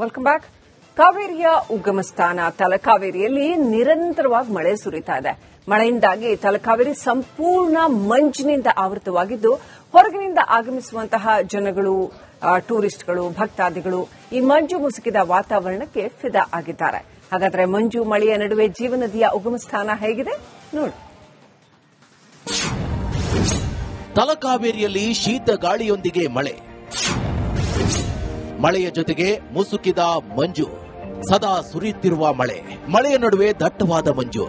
Welcome back. ಕಾವೇರಿಯ ಉಗಮ ಸ್ಥಾನ ತಲಕಾವೇರಿಯಲ್ಲಿ ನಿರಂತರವಾಗಿ ಮಳೆ ಸುರಿತಾ ಇದೆ. ಮಳೆಯಿಂದಾಗಿ ತಲಕಾವೇರಿ ಸಂಪೂರ್ಣ ಮಂಜಿನಿಂದ ಆವೃತವಾಗಿದ್ದು, ಹೊರಗಿನಿಂದ ಆಗಮಿಸುವಂತಹ ಜನಗಳು, ಟೂರಿಸ್ಟ್ಗಳು, ಭಕ್ತಾದಿಗಳು ಈ ಮಂಜು ಮುಸುಕಿದ ವಾತಾವರಣಕ್ಕೆ ಫಿದಾ ಆಗಿದ್ದಾರೆ. ಹಾಗಾದ್ರೆ ಮಂಜು ಮಳೆಯ ನಡುವೆ ಜೀವನದಿಯ ಉಗಮ ಸ್ಥಾನ ಹೇಗಿದೆ ನೋಡಿ. ತಲಕಾವೇರಿಯಲ್ಲಿ ಶೀತ ಗಾಳಿಯೊಂದಿಗೆ ಮಳೆಯ ಜೊತೆಗೆ ಮುಸುಕಿದ ಮಂಜು. ಸದಾ ಸುರಿಯುತ್ತಿರುವ ಮಳೆಯ ನಡುವೆ ದಟ್ಟವಾದ ಮಂಜು.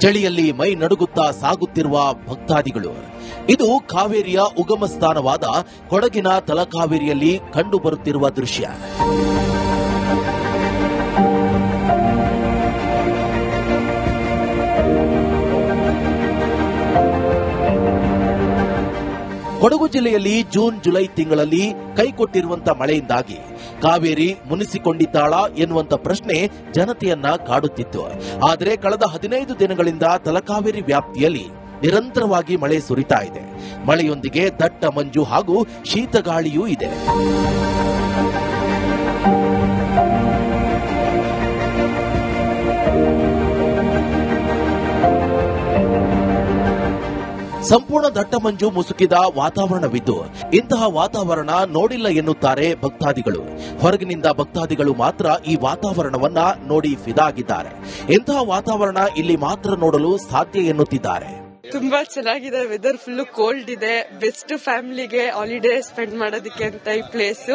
ಚಳಿಯಲ್ಲಿ ಮೈ ನಡುಗುತ್ತಾ ಸಾಗುತ್ತಿರುವ ಭಕ್ತಾದಿಗಳು. ಇದು ಕಾವೇರಿಯ ಉಗಮ ಸ್ಥಾನವಾದ ಕೊಡಗಿನ ತಲಕಾವೇರಿಯಲ್ಲಿ ಕಂಡುಬರುತ್ತಿರುವ ದೃಶ್ಯ. ಕೊಡಗು ಜಿಲ್ಲೆಯಲ್ಲಿ ಜೂನ್ ಜುಲೈ ತಿಂಗಳಲ್ಲಿ ಕೈಕೊಟ್ಟಿರುವಂತಹ ಮಳೆಯಿಂದಾಗಿ ಕಾವೇರಿ ಮುನಿಸಿಕೊಂಡಿದ್ದಾಳ ಎನ್ನುವಂತ ಪ್ರಶ್ನೆ ಜನತೆಯನ್ನ ಕಾಡುತ್ತಿತ್ತು. ಆದರೆ ಕಳೆದ 15 ದಿನಗಳಿಂದ ತಲಕಾವೇರಿ ವ್ಯಾಪ್ತಿಯಲ್ಲಿ ನಿರಂತರವಾಗಿ ಮಳೆ ಸುರಿತಾ ಇದೆ. ಮಳೆಯೊಂದಿಗೆ ದಟ್ಟ ಮಂಜು ಹಾಗೂ ಶೀತಗಾಳಿಯೂ ಇದೆ. ಸಂಪೂರ್ಣ ದಟ್ಟ ಮಂಜು ಮುಸುಕಿದ ವಾತಾವರಣವಿದ್ದು, ಇಂತಹ ವಾತಾವರಣ ನೋಡಿಲ್ಲ ಎನ್ನುತ್ತಾರೆ ಭಕ್ತಾದಿಗಳು. ಹೊರಗಿನಿಂದ ಭಕ್ತಾದಿಗಳು ಮಾತ್ರ ಈ ವಾತಾವರಣವನ್ನ ನೋಡಿ ಫಿದಾ ಆಗಿದ್ದಾರೆ. ಇಂತಹ ವಾತಾವರಣ ಇಲ್ಲಿ ಮಾತ್ರ ನೋಡಲು ಸಾಧ್ಯ ಎನ್ನುತ್ತಿದ್ದಾರೆ. ತುಂಬಾ ಚೆನ್ನಾಗಿದೆ. ವೆದರ್ ಫುಲ್ ಕೋಲ್ಡ್ ಇದೆ. ಬೆಸ್ಟ್ ಫ್ಯಾಮಿಲಿಗೆ ಹಾಲಿಡೇ ಸ್ಪೆಂಡ್ ಮಾಡೋದಕ್ಕೆ ಅಂತ ಈ ಪ್ಲೇಸ್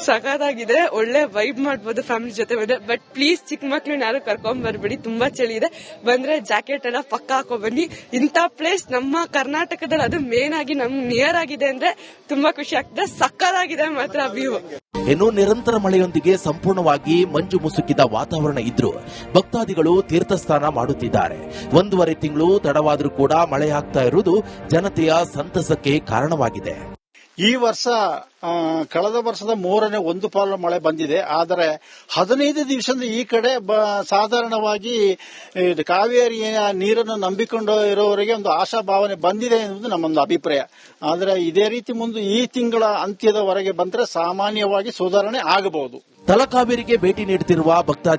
ಸಖತ್ತಾಗಿದೆ. ಒಳ್ಳೆ ವೈಬ್ ಮಾಡಬಹುದು ಫ್ಯಾಮಿಲಿ ಜೊತೆ ಬಂದ್ರೆ. ಬಟ್ ಪ್ಲೀಸ್ ಚಿಕ್ಕ ಮಕ್ಳನ್ನ ಯಾರು ಕರ್ಕೊಂಡ್ ಬರ್ಬೇಡಿ, ತುಂಬಾ ಚಳಿ ಇದೆ. ಬಂದ್ರೆ ಜಾಕೆಟ್ ಎಲ್ಲ ಪಕ್ಕ ಹಾಕೋ ಬನ್ನಿ. ಇಂಥ ಪ್ಲೇಸ್ ನಮ್ಮ ಕರ್ನಾಟಕದಲ್ಲಿ ಅದು ಮೇನ್ ಆಗಿ ನಮ್ಗೆ ನಿಯರ್ ಆಗಿದೆ ಅಂದ್ರೆ ತುಂಬಾ ಖುಷಿ ಆಗ್ತದೆ. ಸಖತ್ತಾಗಿದೆ ಮಾತ್ರ ವ್ಯೂ. ಇನ್ನು ನಿರಂತರ ಮಳೆಯೊಂದಿಗೆ ಸಂಪೂರ್ಣವಾಗಿ ಮಂಜು ಮುಸುಕಿದ ವಾತಾವರಣ ಇದ್ರೂ ಭಕ್ತಾದಿಗಳು ತೀರ್ಥಸ್ನಾನ ಮಾಡುತ್ತಿದ್ದಾರೆ. 1.5 ತಿಂಗಳು ತಡವಾದರೂ ಕೂಡ ಮಳೆ ಆಗ್ತಾ ಇರುವುದು ಜನತೆಯ ಸಂತಸಕ್ಕೆ ಕಾರಣವಾಗಿದೆ. ಈ ವರ್ಷ ಕಳೆದ ವರ್ಷದ 3ನೇ 1 ಪಾಲು ಮಳೆ ಬಂದಿದೆ. ಆದರೆ 15 ದಿವಸದಿಂದ ಈ ಕಡೆ ಸಾಧಾರಣವಾಗಿ ಕಾವೇರಿಯ ನೀರನ್ನು ನಂಬಿಕೊಂಡು ಇರೋವರಿಗೆ ಒಂದು ಆಶಾಭಾವನೆ ಬಂದಿದೆ ಎನ್ನುವುದು ನಮ್ಮೊಂದು ಅಭಿಪ್ರಾಯ. ಆದರೆ ಇದೇ ರೀತಿ ಮುಂದೆ ಈ ತಿಂಗಳ ಅಂತ್ಯದವರೆಗೆ ಬಂದರೆ ಸಾಮಾನ್ಯವಾಗಿ ಸುಧಾರಣೆ ಆಗಬಹುದು. ತಲಕಾವೇರಿಗೆ ಭೇಟಿ ನೀಡುತ್ತಿರುವ ಭಕ್ತಾದಿಗಳು